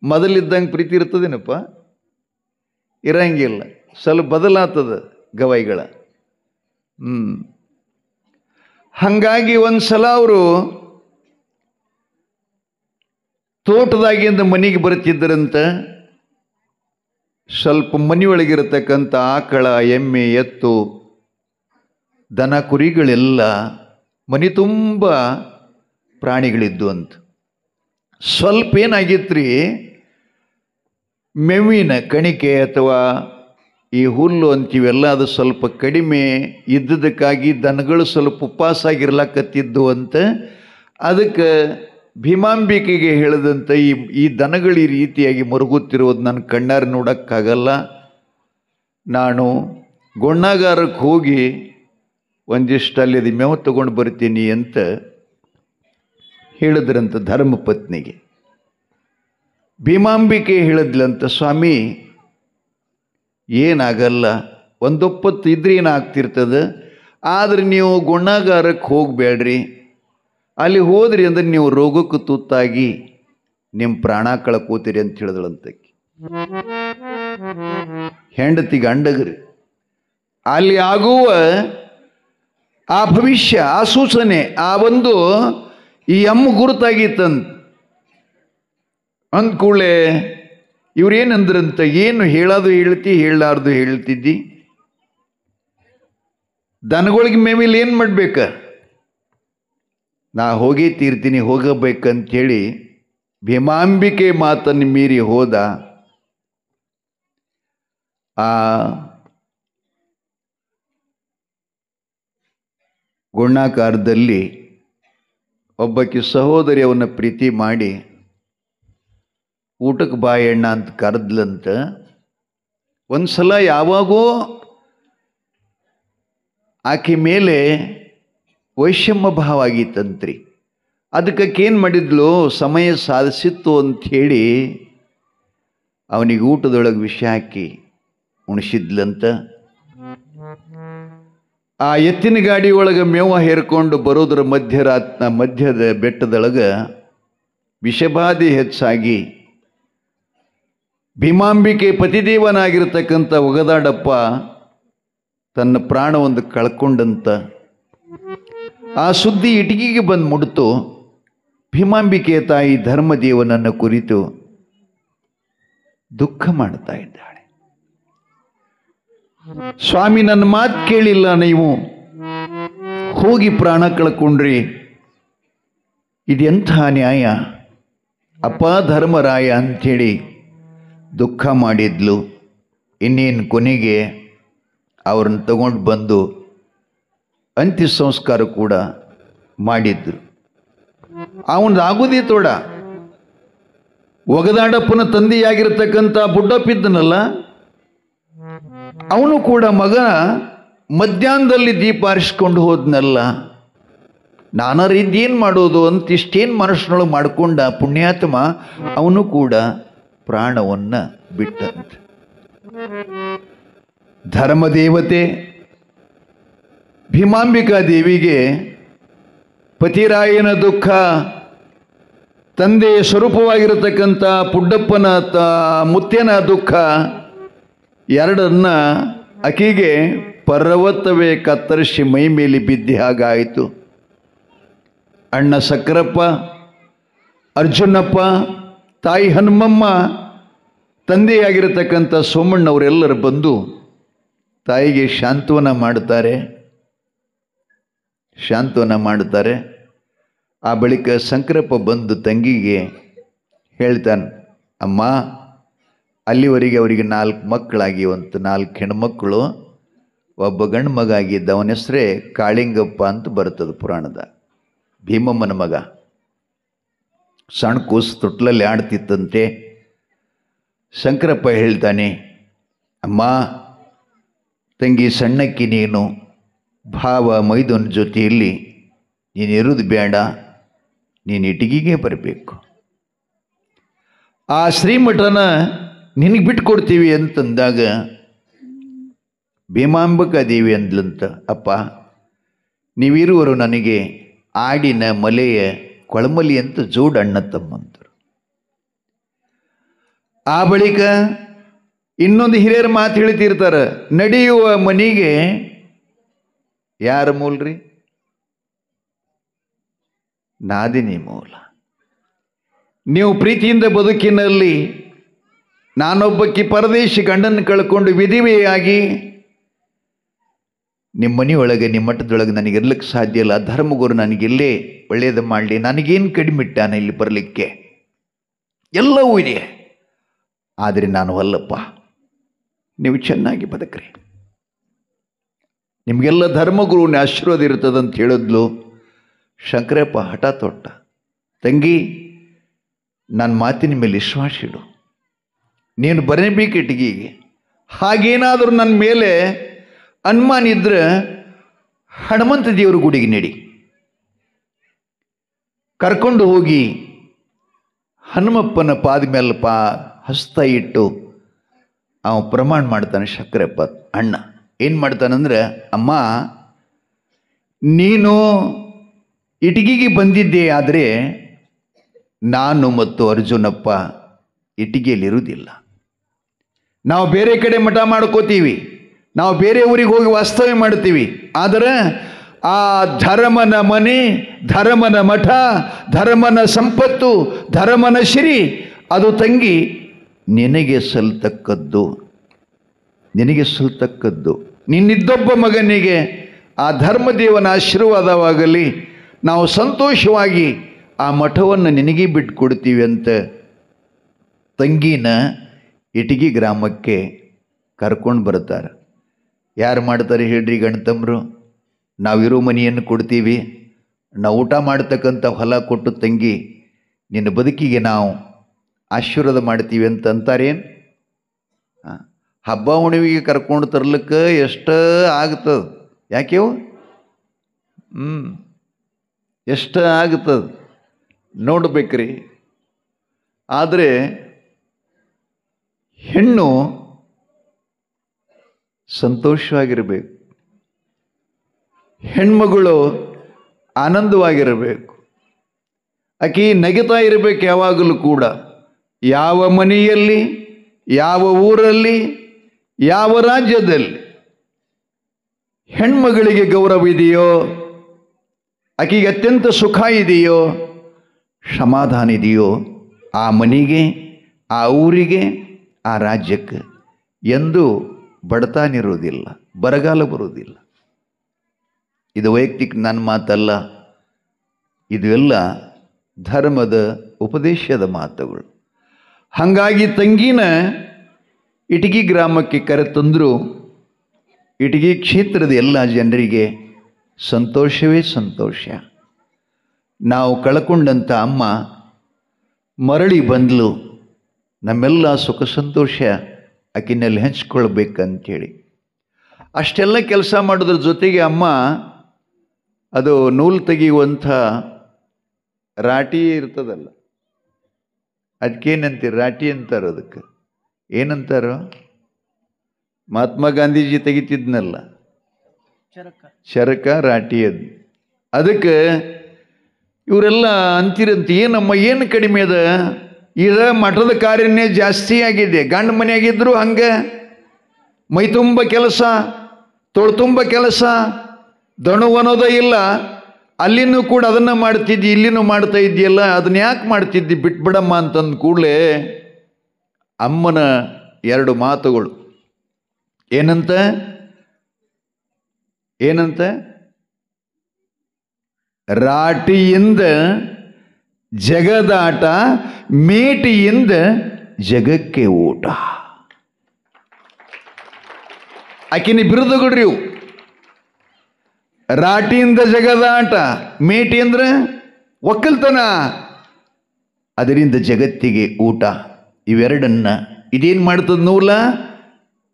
ಮೊದಲಿದ್ದಂಗೆ ಪ್ರೀತಿ ಇರ್ತದೇನಪ್ಪ? ಇರಂಗಿಲ್ಲ, ಸ್ವಲ್ಪ ಬದಲಾಗ್ತದ ಗವಾಯಿಗಳ. ಹಾಗಾಗಿ ಒಂದು ಸಲ ಅವರು ತೋಟದಾಗಿಂದ ಮನೆಗೆ ಬರ್ತಿದ್ದರಂತ. ಸ್ವಲ್ಪ ಮನೆಯೊಳಗಿರತಕ್ಕಂಥ ಆಕಳ, ಎಮ್ಮೆ, ಎತ್ತು, ದನ, ಕುರಿಗಳೆಲ್ಲ ಮನೆ ತುಂಬ ಪ್ರಾಣಿಗಳಿದ್ದು ಅಂತ. ಸ್ವಲ್ಪ ಏನಾಗಿತ್ತು ರೀ, ಮೇವಿನ ಕಣಿಕೆ ಅಥವಾ ಈ ಹುಲ್ಲು ಅಂತೀವೆಲ್ಲ ಅದು ಸ್ವಲ್ಪ ಕಡಿಮೆ ಇದ್ದದಕ್ಕಾಗಿ ದನಗಳು ಸ್ವಲ್ಪ ಉಪವಾಸಾಗಿರ್ಲಾಕತ್ತಿದ್ದು ಅಂತ. ಅದಕ್ಕೆ ಭೀಮಾಂಬಿಕೆಗೆ ಹೇಳಿದಂಥ ಈ ದನಗಳು ಈ ರೀತಿಯಾಗಿ ಮರುಗುತ್ತಿರೋದು ನನ್ನ ಕಣ್ಣಾರೆ ನೋಡೋಕ್ಕಾಗಲ್ಲ, ನಾನು ಗೊಣ್ಣಾಗಾರಕ್ಕೆ ಹೋಗಿ ಒಂದಿಷ್ಟು ಅಲ್ಲಿ ಅದು ಮೇವು ತಗೊಂಡು ಬರ್ತೀನಿ ಅಂತ ಹೇಳಿದ್ರಂತ ಧರ್ಮಪತ್ನಿಗೆ. ಭೀಮಾಂಬಿಕೆ ಹೇಳಿದ್ಲಂತ, ಸ್ವಾಮಿ ಏನಾಗಲ್ಲ, ಒಂದೊಪ್ಪತ್ತು ಇದ್ರೆ ಏನಾಗ್ತಿರ್ತದೆ, ಆದರೆ ನೀವು ಗುಣ್ಣಾಗಾರಕ್ಕೆ ಹೋಗಬೇಡ್ರಿ. ಅಲ್ಲಿ ಹೋದ್ರಿ ಅಂದ್ರೆ ನೀವು ರೋಗಕ್ಕೆ ತುತ್ತಾಗಿ ನಿಮ್ಮ ಪ್ರಾಣ ಕಳ್ಕೋತೀರಿ ಅಂತ ಹೇಳಿದಳಂತಕ್ಕೆ. ಹೆಂಡತಿಗೆ ಅಂಡಗ್ರಿ. ಅಲ್ಲಿ ಆಗುವ ಆ ಭವಿಷ್ಯ, ಆ ಸೂಚನೆ, ಆ ಒಂದು ಈ ಅಮ್ಮ ಗುರುತಾಗಿತ್ತಂತ. ಅಂದ್ಕೂಳೆ ಇವ್ರೇನಂದ್ರಂತ, ಏನು ಹೇಳೋದು ಹೇಳ್ತಿ, ಹೇಳಲಾರ್ದು ಹೇಳ್ತಿದ್ದಿ, ದನಗಳಿಗೆ ಮೇವಿಲ್ಲಿ ಏನು ಮಾಡ್ಬೇಕ, ನಾ ಹೋಗೇ ತೀರ್ತೀನಿ, ಹೋಗಬೇಕಂಥೇಳಿ ಭೀಮಾಂಬಿಕೆ ಮಾತನ್ನು ಮೀರಿ ಹೋದ. ಆ ಗುಣ್ಣಾಕಾರದಲ್ಲಿ ಒಬ್ಬಾಕಿ ಸಹೋದರಿ ಅವನ್ನ ಪ್ರೀತಿ ಮಾಡಿ ಊಟಕ್ಕೆ ಬಾಯಣ್ಣ ಅಂತ ಕರೆದ್ಲಂತ. ಒಂದು ಸಲ ಯಾವಾಗೋ ಆಕೆ ಮೇಲೆ ವೈಷಮ್ಯ ಭಾವ ಆಗಿತ್ತಂತ್ರಿ. ಅದಕ್ಕೆ ಏನು ಮಾಡಿದ್ಲು, ಸಮಯ ಸಾಧಿಸಿತ್ತು ಅಂಥೇಳಿ ಅವನಿಗೆ ಊಟದೊಳಗೆ ವಿಷ ಹಾಕಿ ಉಣಿಸಿದ್ಲಂತ. ಆ ಎತ್ತಿನ ಗಾಡಿ ಒಳಗೆ ಮೇವ ಹೇರ್ಕೊಂಡು ಬರೋದ್ರ ಮಧ್ಯದ ಬೆಟ್ಟದೊಳಗೆ ವಿಷಬಾಧೆ ಹೆಚ್ಚಾಗಿ ಭೀಮಾಂಬಿಕೆ ಪತಿದೇವನಾಗಿರ್ತಕ್ಕಂಥ ಒಗದಾಡಪ್ಪ ತನ್ನ ಪ್ರಾಣವನ್ನು ಕಳ್ಕೊಂಡಂತ ಆ ಸುದ್ದಿ ಇಟಗಿಗೆ ಬಂದು ಮುಡ್ತು. ಭೀಮಾಂಬಿಕೆಯ ತಾಯಿ ಧರ್ಮದೇವನನ್ನು ಕುರಿತು ದುಃಖ ಮಾಡ್ತಾ ಇದ್ದಾಳೆ. ಸ್ವಾಮಿ, ನನ್ನ ಮಾತು ಕೇಳಿಲ್ಲ, ನೀವು ಹೋಗಿ ಪ್ರಾಣ ಕಳ್ಕೊಂಡ್ರಿ, ಇದೆಂಥ ನ್ಯಾಯ ಅಪ್ಪ ಧರ್ಮರಾಯ ಅಂಥೇಳಿ ದುಃಖ ಮಾಡಿದ್ಲು. ಇನ್ನೇನು ಕೊನೆಗೆ ಅವ್ರನ್ನ ತಗೊಂಡು ಬಂದು ಅಂತ್ಯ ಸಂಸ್ಕಾರ ಕೂಡ ಮಾಡಿದ್ರು. ಅವನದು ಆಗೋದೇ ತೋಡ. ಒಗದಾಡಪ್ಪನ ತಂದೆಯಾಗಿರ್ತಕ್ಕಂಥ ಬುಡ್ಡಪ್ಪಿದ್ದನಲ್ಲ, ಅವನು ಕೂಡ ಮಗ ಮಧ್ಯಾಹ್ನದಲ್ಲಿ ದೀಪ ಆರಿಸ್ಕೊಂಡು ಹೋದ್ನಲ್ಲ, ನಾನಾರು ಇದೇನು ಮಾಡೋದು ಅಂತ ಇಷ್ಟೇನು ಮನಸ್ಸಿನೊಳಗೆ ಮಾಡಿಕೊಂಡ ಪುಣ್ಯಾತ್ಮ ಅವನು ಕೂಡ ಪ್ರಾಣವನ್ನು ಬಿಟ್ಟಂತೆ. ಧರ್ಮದೇವತೆ ಭೀಮಾಂಬಿಕಾ ದೇವಿಗೆ ಪತಿರಾಯನ ದುಃಖ, ತಂದೆಯ ಸ್ವರೂಪವಾಗಿರತಕ್ಕಂಥ ಪುಡ್ಡಪ್ಪನ ಮುತ್ಯನ ದುಃಖ ಎರಡನ್ನ ಆಕೆಗೆ ಪರ್ವತವೇ ಕತ್ತರಿಸಿ ಮೈ ಮೇಲೆ ಬಿದ್ದಿ ಹಾಗಾಯಿತು. ಅಣ್ಣ ಸಕ್ಕರಪ್ಪ, ಅರ್ಜುನಪ್ಪ, ತಾಯಿ ಹನುಮಮ್ಮ, ತಂದೆಯಾಗಿರತಕ್ಕಂಥ ಸೋಮಣ್ಣವರೆಲ್ಲರೂ ಬಂದು ತಾಯಿಗೆ ಶಾಂತವನ ಮಾಡುತ್ತಾರೆ. ಆ ಬಳಿಕ ಶಂಕರಪ್ಪ ಬಂದು ತಂಗಿಗೆ ಹೇಳ್ತಾನೆ, ಅಮ್ಮ ಅಲ್ಲಿವರೆಗೆ ಅವರಿಗೆ 4 ಮಕ್ಕಳಾಗಿವಂತ, 4 ಹೆಣ್ಮಕ್ಕಳು, ಒಬ್ಬ ಗಂಡು ಮಗ ಆಗಿದ್ದ, ಅವನ ಹೆಸರೇ ಕಾಳಿಂಗಪ್ಪ ಅಂತ ಬರ್ತದೆ ಪುರಾಣದ. ಭೀಮಮ್ಮನ ಮಗ, ಸಣ್ಣ ಕೂಸು ತೊಟ್ಲಲ್ಲಿ ಆಡ್ತಿತ್ತಂತೆ. ಶಂಕರಪ್ಪ ಹೇಳ್ತಾನೆ, ಅಮ್ಮ ತಂಗಿ ಸಣ್ಣಕ್ಕಿ, ನೀನು ಭಾವ ಮೈದನ ಜೊತೆಯಲ್ಲಿ ನೀನು ಇರೋದು ಬೇಡ, ನೀನು ಇಟಗಿಗೆ ಬರಬೇಕು. ಆ ಶ್ರೀಮಠನ ನಿನಗೆ ಬಿಟ್ಕೊಡ್ತೀವಿ ಅಂತಂದಾಗ ಭೀಮಾಂಬಿಕಾ ದೇವಿ ಅಂದ್ಲಂತ, ಅಪ್ಪ ನೀವಿರುವರು ನನಗೆ ಆಡಿನ ಮಲೆಯ ಕೊಳಮಲಿ ಅಂತ ಜೋಡು ಅಣ್ಣ ತಮ್ಮಂತರು. ಆ ಬಳಿಕ ಇನ್ನೊಂದು ಹಿರಿಯರ ಮಾತು ಹೇಳ್ತಿರ್ತಾರೆ, ನಡೆಯುವ ಮನೆಗೆ ಯಾರ ಮೂಲರಿ? ನಾದಿನಿ ಮೂಲ. ನೀವು ಪ್ರೀತಿಯಿಂದ ಬದುಕಿನಲ್ಲಿ ನಾನೊಬ್ಬಕ್ಕೆ ಪರದೇಶಿ ಗಂಡನ್ನು ಕಳ್ಕೊಂಡು ವಿಧಿವೆಯಾಗಿ ನಿಮ್ಮ ಮನೆಯೊಳಗೆ, ನಿಮ್ಮ ಮಠದೊಳಗೆ ನನಗಿರ್ಲಿಕ್ಕೆ ಸಾಧ್ಯ ಇಲ್ಲ. ಧರ್ಮಗುರು ನನಗಿಲ್ಲೇ ಒಳ್ಳೆಯದು ಮಾಡಲಿ, ನನಗೇನು ಕಡಿಮೆ ಇಟ್ಟಾನ ಇಲ್ಲಿ ಬರಲಿಕ್ಕೆ? ಎಲ್ಲವೂ ಇದೆ, ಆದರೆ ನಾನು ಅಲ್ಲಪ್ಪ, ನೀವು ಚೆನ್ನಾಗಿ ಬದುಕ್ರಿ, ನಿಮಗೆಲ್ಲ ಧರ್ಮಗುರುವಿನ ಆಶೀರ್ವಾದ ಇರ್ತದಂತ ಹೇಳಿದ್ಲು. ಶಂಕರಪ್ಪ ಹಠ ತೊಟ್ಟ, ತಂಗಿ ನನ್ನ ಮಾತಿನ ಮೇಲೆ ವಿಶ್ವಾಸ ಇಡು, ನೀನು ಬರಬೇಕು ಇಟಗಿಗೆ. ಹಾಗೇನಾದರೂ ನನ್ನ ಮೇಲೆ ಅನುಮಾನ ಇದ್ರೆ ಹನುಮಂತ ದೇವ್ರ ಗುಡಿಗೆ ನಡಿ, ಕರ್ಕೊಂಡು ಹೋಗಿ ಹನುಮಪ್ಪನ ಪಾದ ಮೇಲೆ ಹಸ್ತ ಇಟ್ಟು ಅವ ಪ್ರಮಾಣ ಮಾಡ್ತಾನೆ. ಶಂಕರಪ್ಪ ಅಣ್ಣ ಏನು ಮಾಡ್ತಾನಂದ್ರೆ, ಅಮ್ಮ ನೀನು ಇಟಗಿಗೆ ಬಂದಿದ್ದೆ, ಆದರೆ ನಾನು ಮತ್ತು ಅರ್ಜುನಪ್ಪ ಇಟಗಿಯಲ್ಲಿರುವುದಿಲ್ಲ. ನಾವು ಬೇರೆ ಕಡೆ ಮಠ ಮಾಡ್ಕೋತೀವಿ, ನಾವು ಬೇರೆ ಊರಿಗೆ ಹೋಗಿ ವಾಸ್ತವ್ಯ ಮಾಡ್ತೀವಿ. ಆದರೆ ಆ ಧರ್ಮನ ಮನೆ, ಧರ್ಮನ ಮಠ, ಧರ್ಮನ ಸಂಪತ್ತು, ಧರ್ಮನ ಸಿರಿ ಅದು ತಂಗಿ ನಿನಗೆ ಸಲ್ತಕ್ಕದ್ದು, ನಿನಗೆ ಸಲ್ತಕ್ಕದ್ದು. ನಿನ್ನಿದ್ದೊಬ್ಬ ಮಗನಿಗೆ ಆ ಧರ್ಮದೇವನ ಆಶೀರ್ವಾದವಾಗಲಿ, ನಾವು ಸಂತೋಷವಾಗಿ ಆ ಮಠವನ್ನು ನಿನಗೆ ಬಿಟ್ಟು ಕೊಡ್ತೀವಿ ಅಂತ ತಂಗಿನ ಇಟಗಿ ಗ್ರಾಮಕ್ಕೆ ಕರ್ಕೊಂಡು ಬರ್ತಾರೆ. ಯಾರು ಮಾಡ್ತಾರೆ ಹೇಳ್ರಿ ಗಣತಮ್ಮರು? ನಾವಿರೋ ಮನೆಯನ್ನು ಕೊಡ್ತೀವಿ, ನಾವು ಊಟ ಮಾಡ್ತಕ್ಕಂಥ ಹೊಲ ಕೊಟ್ಟು ತಂಗಿ ನಿನ್ನ ಬದುಕಿಗೆ ನಾವು ಆಶೀರ್ವಾದ ಮಾಡ್ತೀವಿ ಅಂತ ಅಂತಾರೇನು? ಹಬ್ಬ ಹುಣ್ಣಿಮೆಗೆ ಕರ್ಕೊಂಡು ತರ್ಲಿಕ್ಕೆ ಎಷ್ಟು ಆಗ್ತದೆ? ಯಾಕೆವು ಎಷ್ಟು ಆಗ್ತದೆ ನೋಡ್ಬೇಕ್ರಿ. ಆದರೆ ಹೆಣ್ಣು ಸಂತೋಷವಾಗಿರಬೇಕು, ಹೆಣ್ಮಗಳು ಆನಂದವಾಗಿರಬೇಕು, ಆಕೆ ನಗಿತಾ ಇರಬೇಕು ಯಾವಾಗಲೂ ಕೂಡ. ಯಾವ ಮನೆಯಲ್ಲಿ, ಯಾವ ಊರಲ್ಲಿ, ಯಾವ ರಾಜ್ಯದಲ್ಲಿ ಹೆಣ್ಮಗಳಿಗೆ ಗೌರವ ಇದೆಯೋ, ಆಕೆಗೆ ಅತ್ಯಂತ ಸುಖ ಇದೆಯೋ, ಸಮಾಧಾನ ಇದೆಯೋ, ಆ ಮನೆಗೆ, ಆ ಊರಿಗೆ, ಆ ರಾಜ್ಯಕ್ಕೆ ಎಂದು ಬಡತಾನಿರುವುದಿಲ್ಲ, ಬರಗಾಲ ಬರುವುದಿಲ್ಲ. ಇದು ವೈಯಕ್ತಿಕ ನನ್ನ ಮಾತಲ್ಲ, ಇದು ಎಲ್ಲ ಧರ್ಮದ ಉಪದೇಶದ ಮಾತುಗಳು. ಹಾಗಾಗಿ ತಂಗಿನ ಇಟಗಿ ಗ್ರಾಮಕ್ಕೆ ಕರೆತಂದರು. ಇಟಗಿ ಕ್ಷೇತ್ರದ ಎಲ್ಲ ಜನರಿಗೆ ಸಂತೋಷವೇ ಸಂತೋಷ. ನಾವು ಕಳ್ಕೊಂಡಂಥ ಅಮ್ಮ ಮರಳಿ ಬಂದಳು. ನಮ್ಮೆಲ್ಲ ಸುಖ ಸಂತೋಷ ಆಕಿನಲ್ಲಿ ಹಂಚ್ಕೊಳ್ಬೇಕಂಥೇಳಿ ಅಷ್ಟೆಲ್ಲ ಕೆಲಸ ಮಾಡೋದ್ರ ಜೊತೆಗೆ ಅಮ್ಮ ಅದು ನೂಲು ತೆಗೆಯುವಂಥ ರಾಟಿ ಇರ್ತದಲ್ಲ, ಅದಕ್ಕೇನಂತೀರ? ರಾಟಿ ಅಂತಾರೋ. ಅದಕ್ಕೆ ಏನಂತಾರೋ? ಮಹಾತ್ಮ ಗಾಂಧೀಜಿ ತೆಗಿತಿದ್ನಲ್ಲ, ಚರಕ ರಾಟಿ. ಅದಕ್ಕೆ ಇವರೆಲ್ಲ ಅಂತಿರಂತ, ಏನಮ್ಮ ಏನು ಕಡಿಮೆ ಅದ, ಇದ ಮಠದ ಕಾರ್ಯನೇ ಜಾಸ್ತಿ ಆಗಿದೆ. ಗಂಡ ಮನೆಯಾಗಿದ್ರು ಹಂಗೆ ಮೈ ತುಂಬ ಕೆಲಸ, ತೊಳು ತುಂಬ ಕೆಲಸ, ದಣು ಅನ್ನೋದೇ ಇಲ್ಲ. ಅಲ್ಲಿನೂ ಕೂಡ ಅದನ್ನು ಮಾಡ್ತಿದ್ದಿ, ಇಲ್ಲಿನೂ ಮಾಡ್ತಾ ಇದ್ದೀಯಲ್ಲ, ಅದನ್ನ ಯಾಕೆ ಮಾಡ್ತಿದ್ದಿ, ಬಿಟ್ಬಿಡಮ್ಮ ಅಂತಂದು ಕೂಡಲೇ ಅಮ್ಮನ ಎರಡು ಮಾತುಗಳು. ಏನಂತ? ರಾಟಿಯಿಂದ ಜಗದಾಟ, ಮೇಟಿಯಿಂದ ಜಗಕ್ಕೆ ಊಟ. ಆಕಿನ ಬಿರುದುಗಳ್ರಿ ಇವು. ರಾಟಿಯಿಂದ ಜಗದಾಟ, ಮೇಟಿ ಅಂದ್ರೆ ಒಕ್ಕಲ್ತನ, ಅದರಿಂದ ಜಗತ್ತಿಗೆ ಊಟ. ಇವೆರಡನ್ನ ಇದೇನು ಮಾಡ್ತದ ನೂಲ?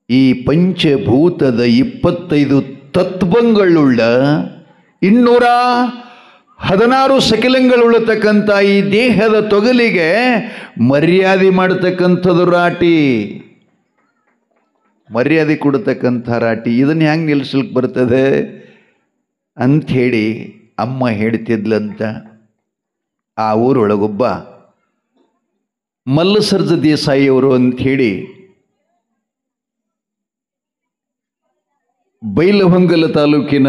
ಈ ಪಂಚಭೂತದ 25 ತತ್ವಗಳುಳ್ಳ 216 ಸಕಿಲಂಗಳುಳ್ಳತಕ್ಕಂಥ ಈ ದೇಹದ ತೊಗಲಿಗೆ ಮರ್ಯಾದೆ ಮಾಡತಕ್ಕಂಥದ್ದು ರಾಟಿ, ಮರ್ಯಾದೆ ಕೊಡತಕ್ಕಂಥ ರಾಟಿ. ಇದನ್ನು ಹೆಂಗೆ ನಿಲ್ಲಿಸ್ಲಿಕ್ಕೆ ಬರ್ತದೆ ಅಂಥೇಳಿ ಅಮ್ಮ ಹೇಳ್ತಿದ್ಲಂತ. ಆ ಊರೊಳಗೊಬ್ಬ ಮಲ್ಲಸರ್ಜ ದೇಸಾಯಿಯವರು ಅಂಥೇಳಿ ಬೈಲಹೊಂಗಲ ತಾಲೂಕಿನ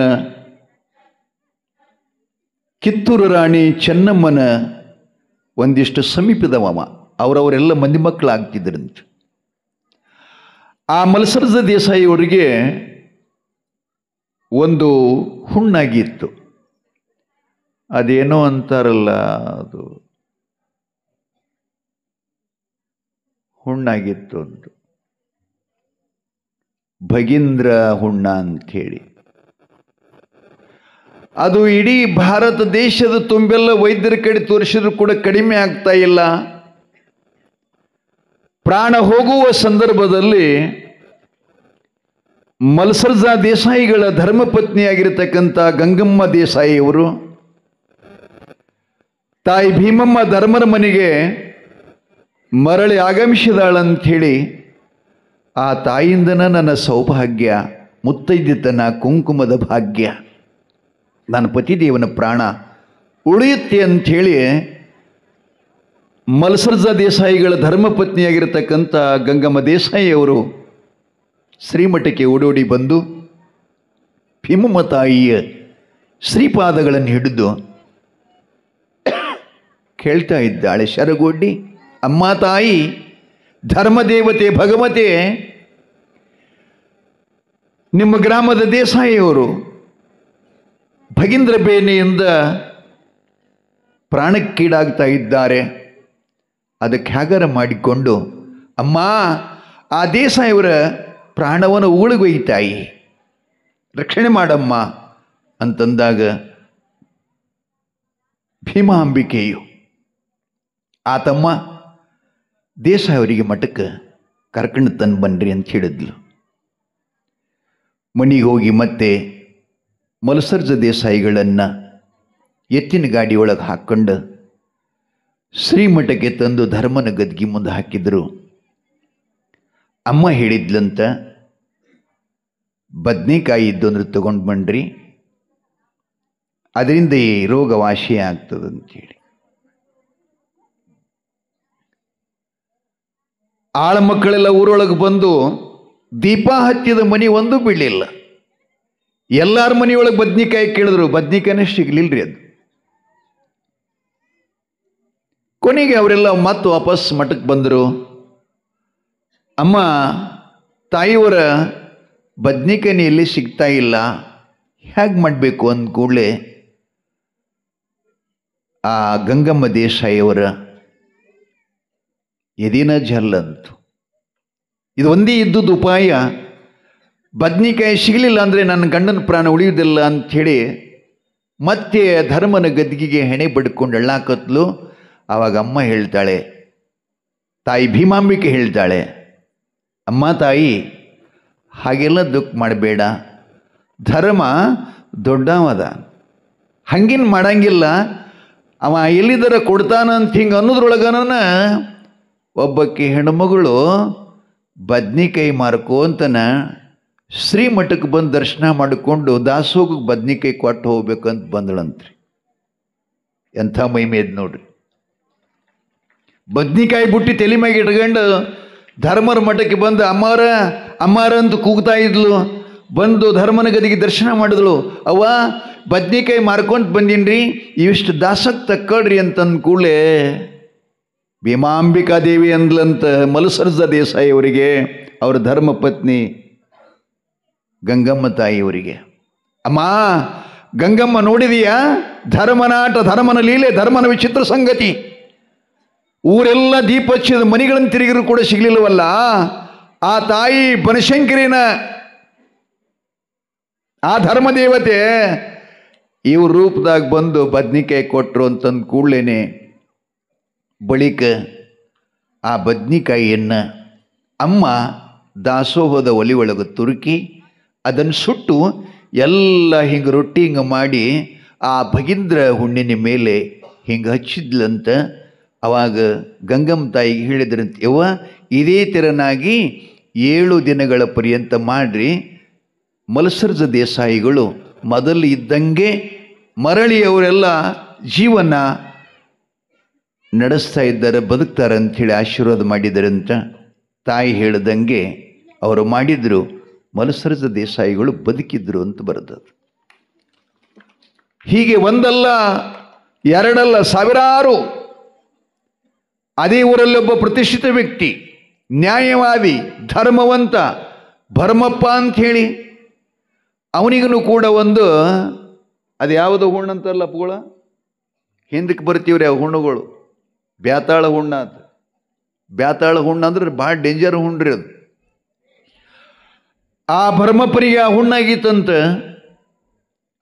ಕಿತ್ತೂರು ರಾಣಿ ಚೆನ್ನಮ್ಮನ ಒಂದಿಷ್ಟು ಸಮೀಪದವ. ಅವರವರೆಲ್ಲ ಮಂದಿ ಮಕ್ಕಳಾಗ್ತಿದ್ರಂತೆ. ಆ ಮಲ್ಲಸರ್ಜ ದೇಸಾಯಿಯವರಿಗೆ ಒಂದು ಹುಣ್ಣಾಗಿತ್ತು. ಅದೇನೋ ಅಂತಾರಲ್ಲ, ಅದು ಹುಣ್ಣಾಗಿತ್ತು ಒಂದು ಭಗೀಂದ್ರ ಹುಣ್ಣ ಅಂಥೇಳಿ. ಅದು ಇಡೀ ಭಾರತ ದೇಶದ ತುಂಬೆಲ್ಲ ವೈದ್ಯರ ಕಡೆ ತೋರಿಸಿದ್ರು ಕೂಡ ಕಡಿಮೆ ಆಗ್ತಾ ಇಲ್ಲ. ಪ್ರಾಣ ಹೋಗುವ ಸಂದರ್ಭದಲ್ಲಿ ಮಲ್ಸರ್ಜಾ ದೇಸಾಯಿಗಳ ಧರ್ಮಪತ್ನಿಯಾಗಿರ್ತಕ್ಕಂಥ ಗಂಗಮ್ಮ ದೇಸಾಯಿಯವರು ತಾಯಿ ಭೀಮಮ್ಮ ಧರ್ಮರ ಮನೆಗೆ ಮರಳಿ ಆಗಮಿಸಿದಾಳಂಥೇಳಿ ಆ ತಾಯಿಂದನ ನನ್ನ ಸೌಭಾಗ್ಯ, ಮುತ್ತೈದೆತನ, ಕುಂಕುಮದ ಭಾಗ್ಯ, ನನ್ನ ಪತಿದೇವನ ಪ್ರಾಣ ಉಳಿಯುತ್ತೆ ಅಂಥೇಳಿ ಮಲ್ಸರ್ಜಾ ದೇಸಾಯಿಗಳ ಧರ್ಮಪತ್ನಿಯಾಗಿರ್ತಕ್ಕಂಥ ಗಂಗಮ್ಮ ದೇಸಾಯಿಯವರು ಶ್ರೀಮಠಕ್ಕೆ ಓಡೋಡಿ ಬಂದು ಭೀಮಮ್ಮ ತಾಯಿಯ ಶ್ರೀಪಾದಗಳನ್ನು ಹಿಡಿದು ಕೇಳ್ತಾ ಇದ್ದಾಳೆ, ಶರಗೊಡ್ಡಿ, ಅಮ್ಮ ತಾಯಿ, ಧರ್ಮದೇವತೆ, ಭಗವತೆ, ನಿಮ್ಮ ಗ್ರಾಮದ ದೇಸಾಯಿಯವರು ಭಗೀಂದ್ರ ಬೇನೆಯಿಂದ ಪ್ರಾಣಕ್ಕೀಡಾಗ್ತಾ ಇದ್ದಾರೆ. ಅದಕ್ಕೆ ಹ್ಯಾಗಾರ ಮಾಡಿಕೊಂಡು ಅಮ್ಮ ಆ ದೇಸಾಯಿಯವರ ಪ್ರಾಣವನ್ನು ಉಳಿಗೊಯ್ತಾಯಿ, ರಕ್ಷಣೆ ಮಾಡಮ್ಮ ಅಂತಂದಾಗ ಭೀಮಾಂಬಿಕೆಯು ಆತಮ್ಮ ದೇಸಾಯಿಯವರಿಗೆ ಮಠಕ್ಕೆ ಕರ್ಕೊಂಡು ತಂದು ಬನ್ರಿ ಅಂತ ಹೇಳಿದ್ಲು. ಮನೆಗೆ ಹೋಗಿ ಮತ್ತೆ ಮಲ್ಸರ್ಜ ದೇಸಾಯಿಗಳನ್ನು ಎತ್ತಿನ ಗಾಡಿಯೊಳಗೆ ಹಾಕ್ಕೊಂಡು ಶ್ರೀಮಠಕ್ಕೆ ತಂದು ಧರ್ಮನ ಗದ್ಗಿ ಮುಂದೆ ಹಾಕಿದ್ರು. ಅಮ್ಮ ಹೇಳಿದ್ಲಂತ, ಬದ್ನೆಕಾಯಿ ಇದ್ದು ಅಂದ್ರೆ ತಗೊಂಡು ಬನ್ರಿ, ಅದರಿಂದ ಈ ರೋಗ ವಾಸಿ ಆಗ್ತದಂತೇಳಿ. ಆಳ ಮಕ್ಕಳೆಲ್ಲ ಊರೊಳಗೆ ಬಂದು ದೀಪ ಹತ್ತಿದ ಮನೆ ಒಂದು ಬೀಳಲಿಲ್ಲ. ಎಲ್ಲರ ಮನೆಯೊಳಗೆ ಬದ್ನಿಕಾಯಿ ಕೇಳಿದ್ರು, ಬದ್ನಿಕಾಯಿನೇ ಸಿಗ್ಲಿಲ್ರಿ. ಅದು ಕೊನೆಗೆ ಅವರೆಲ್ಲ ಮತ್ತೆ ವಾಪಸ್ ಮಠಕ್ಕೆ ಬಂದರು. ಅಮ್ಮ ತಾಯಿಯವರ ಬದ್ನಿಕಾಯಿ ಎಲ್ಲಿ ಸಿಗ್ತಾ ಇಲ್ಲ, ಹೇಗೆ ಮಾಡಬೇಕು ಅಂದ ಕೂಡಲೇ ಆ ಗಂಗಮ್ಮ ದೇಸಾಯಿಯವರ ಎದಿನ ಜಲ್ಲಂತು. ಇದು ಒಂದೇ ಇದ್ದುದು ಉಪಾಯ. ಬದ್ನಿಕಾಯಿ ಸಿಗಲಿಲ್ಲ ಅಂದರೆ ನನ್ನ ಗಂಡನ ಪ್ರಾಣ ಉಳಿಯುವುದಿಲ್ಲ ಅಂಥೇಳಿ ಮತ್ತೆ ಧರ್ಮನ ಗದ್ದಿಗೆ ಹೆಣೆ ಬಡ್ಕೊಂಡು ಎಳ್ಳಾಕತ್ಲು. ಆವಾಗ ಅಮ್ಮ ಹೇಳ್ತಾಳೆ, ತಾಯಿ ಭೀಮಾಂಬಿಕೆ ಹೇಳ್ತಾಳೆ, ಅಮ್ಮ ತಾಯಿ ಹಾಗೆಲ್ಲ ದುಃಖ ಮಾಡಬೇಡ, ಧರ್ಮ ದೊಡ್ಡವದ, ಹಂಗಿನ ಮಾಡಂಗಿಲ್ಲ, ಅವ ಎಲ್ಲಿದರ ಕೊಡ್ತಾನ ಅಂತ ಹಿಂಗೆ ಅನ್ನೋದ್ರೊಳಗನ ಒಬ್ಬಕ್ಕೆ ಹೆಣ್ಮಗಳು ಬದ್ನಿಕಾಯಿ ಮಾರ್ಕೋಂತನ ಶ್ರೀಮಠಕ್ಕೆ ಬಂದು ದರ್ಶನ ಮಾಡಿಕೊಂಡು ದಾಸೋಗಕ್ಕೆ ಬದ್ನಿಕಾಯಿ ಕೊಟ್ಟು ಹೋಗ್ಬೇಕಂತ ಬಂದಳಂತ್ರಿ. ಎಂಥ ಮೈಮೇದ್ ನೋಡ್ರಿ. ಬದ್ನಿಕಾಯಿ ಬುಟ್ಟಿ ತಲೆ ಮ್ಯಾಗ ಇಟ್ಕೊಂಡು ಧರ್ಮರ ಮಠಕ್ಕೆ ಬಂದು ಅಮ್ಮಾರ ಅಂತ ಕೂಗ್ತಾ ಇದ್ಲು. ಬಂದು ಧರ್ಮನ ಗದಿಗೆ ದರ್ಶನ ಮಾಡಿದ್ಳು. ಅವ್ವ ಬದ್ನಿಕಾಯಿ ಮಾರ್ಕೊಂತ ಬಂದೀನ್ರಿ, ಇವಿಷ್ಟು ದಾಸಕ್ಕೆ ತಕ್ಕೊಳ್ರಿ ಅಂತಂದ ಕೂಡಲೇ ಭೀಮಾಂಬಿಕಾ ದೇವಿ ಅಂದ್ಲಂತ ಮಲಸರ್ಜ ದೇಸಾಯಿ ಅವರಿಗೆ, ಅವರ ಧರ್ಮ ಪತ್ನಿ ಗಂಗಮ್ಮ ತಾಯಿಯವರಿಗೆ. ಅಮ್ಮ ಗಂಗಮ್ಮ ನೋಡಿದೀಯಾ ಧರ್ಮನಾಟ, ಧರ್ಮನ ಲೀಲೆ, ಧರ್ಮನ ವಿಚಿತ್ರ ಸಂಗತಿ. ಊರೆಲ್ಲ ದೀಪ ಹಚ್ಚಿದ ಮನೆಗಳನ್ನು ತಿರುಗಿರು ಕೂಡ ಸಿಗಲಿಲ್ಲವಲ್ಲ. ಆ ತಾಯಿ ಬನಶಂಕರಿನ ಆ ಧರ್ಮದೇವತೆ ಇವ್ರ ರೂಪದಾಗ ಬಂದು ಬದ್ನಿಕಾಯಿ ಕೊಟ್ಟರು ಅಂತಂದು ಕೂಡಲೇ ಬಳಿಕ ಆ ಬದ್ನಿಕಾಯಿಯನ್ನು ಅಮ್ಮ ದಾಸೋಹದ ಒಲಿ ಒಳಗೆ ತುರುಕಿ ಅದನ್ನು ಸುಟ್ಟು ಎಲ್ಲ ಹಿಂಗೆ ರೊಟ್ಟಿ ಹಿಂಗೆ ಮಾಡಿ ಆ ಭಗೀಂದ್ರ ಹುಣ್ಣಿನ ಮೇಲೆ ಹಿಂಗೆ ಹಚ್ಚಿದ್ಲಂತ. ಅವಾಗ ಗಂಗಮ್ಮ ತಾಯಿಗೆ ಹೇಳಿದ್ರಂತೆ, ಯವ್ವ ಇದೇ ತೆರನಾಗಿ 7 ದಿನಗಳ ಪರ್ಯಂತ ಮಾಡ್ರಿ, ಮಲಸರ್ಜ ದೇಸಾಯಿಗಳು ಮೊದಲು ಇದ್ದಂಗೆ ಮರಳಿ ಅವರೆಲ್ಲ ಜೀವನ ನಡೆಸ್ತಾ ಇದ್ದಾರೆ, ಬದುಕ್ತಾರೆ ಅಂಥೇಳಿ ಆಶೀರ್ವಾದ ಮಾಡಿದರಂತ. ತಾಯಿ ಹೇಳ್ದಂಗೆ ಅವರು ಮಾಡಿದರು, ಮಲಸರ್ಜ ದೇಸಾಯಿಗಳು ಬದುಕಿದ್ರು ಅಂತ ಬರೆದದು. ಹೀಗೆ ಒಂದಲ್ಲ ಎರಡಲ್ಲ ಸಾವಿರಾರು. ಅದೇ ಊರಲ್ಲೊಬ್ಬ ಪ್ರತಿಷ್ಠಿತ ವ್ಯಕ್ತಿ, ನ್ಯಾಯವಾದಿ, ಧರ್ಮವಂತ ಭರಮಪ್ಪ ಅಂಥೇಳಿ, ಅವನಿಗೂ ಕೂಡ ಒಂದು ಅದು ಯಾವುದೋ ಹುಣ್ಣು ಅಂತಾರಲ್ಲ ಪುಗಳ, ಹಿಂದಕ್ಕೆ ಬರ್ತೀವ್ರಿ ಆ ಹುಣ್ಣುಗಳು, ಬ್ಯಾತಾಳ ಹುಣ್ಣ ಅಂತ. ಬ್ಯಾತಾಳ ಹುಣ್ಣು ಅಂದ್ರೆ ಭಾಳ ಡೇಂಜರ್ ಹುಣ್ಣ್ರಿ ಅದು. ಆ ಭರಮಪ್ಪರಿಗೆ ಆ ಹುಣ್ಣಾಗಿತ್ತಂತ.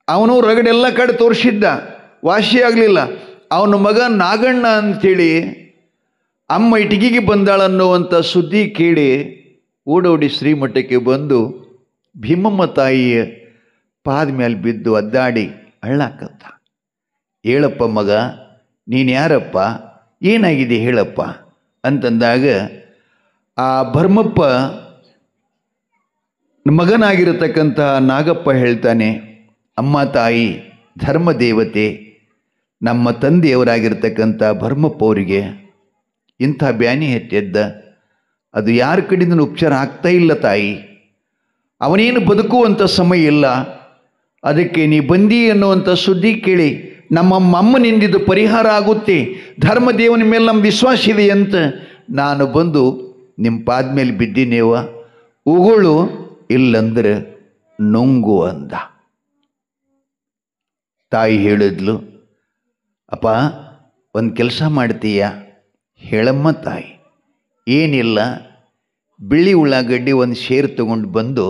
ಅವನು ರಗಡೆಲ್ಲ ಕಡೆ ತೋರಿಸಿದ್ದ, ವಾಸಿ ಆಗಲಿಲ್ಲ. ಅವನ ಮಗ ನಾಗಣ್ಣ ಅಂಥೇಳಿ ಅಮ್ಮ ಇಟಗಿಗೆ ಬಂದಾಳನ್ನುವಂಥ ಸುದ್ದಿ ಕೇಳಿ ಓಡೋಡಿ ಶ್ರೀಮಠಕ್ಕೆ ಬಂದು ಭೀಮಮ್ಮ ತಾಯಿಯ ಪಾದ ಮೇಲೆ ಬಿದ್ದು ಅದ್ದಾಡಿ ಅಳ್ಳಾಕತ್ತ. ಹೇಳಪ್ಪ ಮಗ, ನೀನು ಯಾರಪ್ಪ, ಏನಾಗಿದೆ ಹೇಳಪ್ಪ ಅಂತಂದಾಗ ಆ ಭರಮಪ್ಪ ಮಗನಾಗಿರತಕ್ಕಂಥ ನಾಗಪ್ಪ ಹೇಳ್ತಾನೆ, ಅಮ್ಮ ತಾಯಿ ಧರ್ಮದೇವತೆ ನಮ್ಮ ತಂದೆಯವರಾಗಿರ್ತಕ್ಕಂಥ ಭರಮಪ್ಪ ಅವರಿಗೆ ಇಂಥ ಬ್ಯಾನಿ ಹತ್ಯದ್ದ, ಅದು ಯಾರ ಕಡೆಯಿಂದ ಉಪಚಾರ ಆಗ್ತಾ ಇಲ್ಲ ತಾಯಿ, ಅವನೇನು ಬದುಕುವಂಥ ಸಮಯ ಇಲ್ಲ, ಅದಕ್ಕೆ ನೀ ಬಂದಿ ಅನ್ನುವಂಥ ಸುದ್ದಿ ಕೇಳಿ ನಮ್ಮ ಅಮ್ಮನಿಂದಿದ್ದು ಪರಿಹಾರ ಆಗುತ್ತೆ, ಧರ್ಮದೇವನ ಮೇಲೆ ನಮ್ಮ ವಿಶ್ವಾಸ ಇದೆ ಅಂತ ನಾನು ಬಂದು ನಿಮ್ಮ ಪಾದ ಮೇಲೆ ಬಿದ್ದೀನೇವ, ಉಗುಳು ಇಲ್ಲಂದ್ರೆ ನುಂಗು ಅಂದ. ತಾಯಿ ಹೇಳಿದ್ಲು, ಅಪ್ಪ ಒಂದು ಕೆಲಸ ಮಾಡ್ತೀಯ, ಹೇಳಮ್ಮ ತಾಯಿ. ಏನಿಲ್ಲ, ಬಿಳಿ ಉಳ್ಳಾಗಡ್ಡಿ ಒಂದು ಶೇರ್ ತಗೊಂಡು ಬಂದು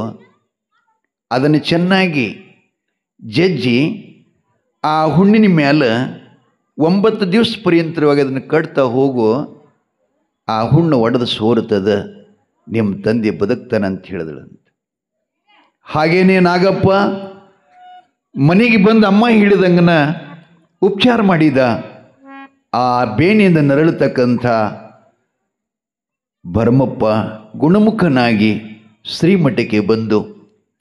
ಅದನ್ನು ಚೆನ್ನಾಗಿ ಜಜ್ಜಿ ಆ ಹುಣ್ಣಿನ ಮೇಲೆ 9 ದಿವಸ ಪರ್ಯಂತರವಾಗಿ ಅದನ್ನು ಕಟ್ತಾ ಹೋಗು, ಆ ಹುಣ್ಣು ಒಡೆದು ಸೋರುತ್ತದ, ನಿಮ್ಮ ತಂದೆ ಬದುಕ್ತಾನಂತ ಹೇಳಿದಳಂತ. ಹಾಗೇನೇ ನಾಗಪ್ಪ ಮನೆಗೆ ಬಂದು ಅಮ್ಮ ಹೇಳಿದಂಗನ ಉಪಚಾರ ಮಾಡಿದ. ಆ ಬೇನೆಯಿಂದ ನರಳತಕ್ಕಂಥ ಭರಮಪ್ಪ ಗುಣಮುಖನಾಗಿ ಶ್ರೀಮಠಕ್ಕೆ ಬಂದು,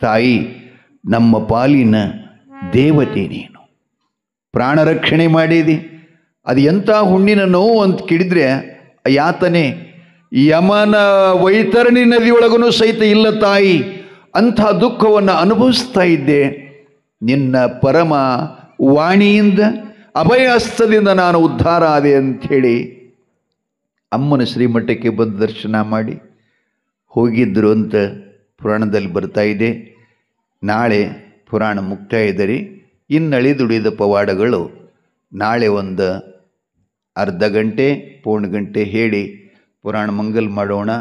ತಾಯಿ ನಮ್ಮ ಪಾಲಿನ ದೇವತೆ ನೀನು, ಪ್ರಾಣ ರಕ್ಷಣೆ ಮಾಡಿದಿ. ಅದು ಎಂಥ ಹುಣ್ಣಿನ ನೋವು ಅಂತ ಕೇಳಿದರೆ ಯಾತನೆ ಯಮನ ವೈತರಣಿ ನದಿಯೊಳಗೂ ಸಹಿತ ಇಲ್ಲ ತಾಯಿ, ಅಂಥ ದುಃಖವನ್ನು ಅನುಭವಿಸ್ತಾ ಇದ್ದೆ. ನಿನ್ನ ಪರಮ ವಾಣಿಯಿಂದ ಅಭಯಹಸ್ತದಿಂದ ನಾನು ಉದ್ಧಾರ ಆದೆ ಅಂಥೇಳಿ ಅಮ್ಮನ ಶ್ರೀಮಠಕ್ಕೆ ಬಂದು ದರ್ಶನ ಮಾಡಿ ಹೋಗಿದ್ದರು ಅಂತ ಪುರಾಣದಲ್ಲಿ ಬರ್ತಾ ಇದೆ. ನಾಳೆ ಪುರಾಣ ಮುಕ್ತಾಯದರಿ. ಇನ್ನಳಿದುಳಿದ ಪವಾಡಗಳು ನಾಳೆ ಒಂದು ಅರ್ಧ ಗಂಟೆ ಪೌಣ ಗಂಟೆ ಹೇಳಿ ಪುರಾಣ ಮಂಗಲ್ ಮಾಡೋಣ.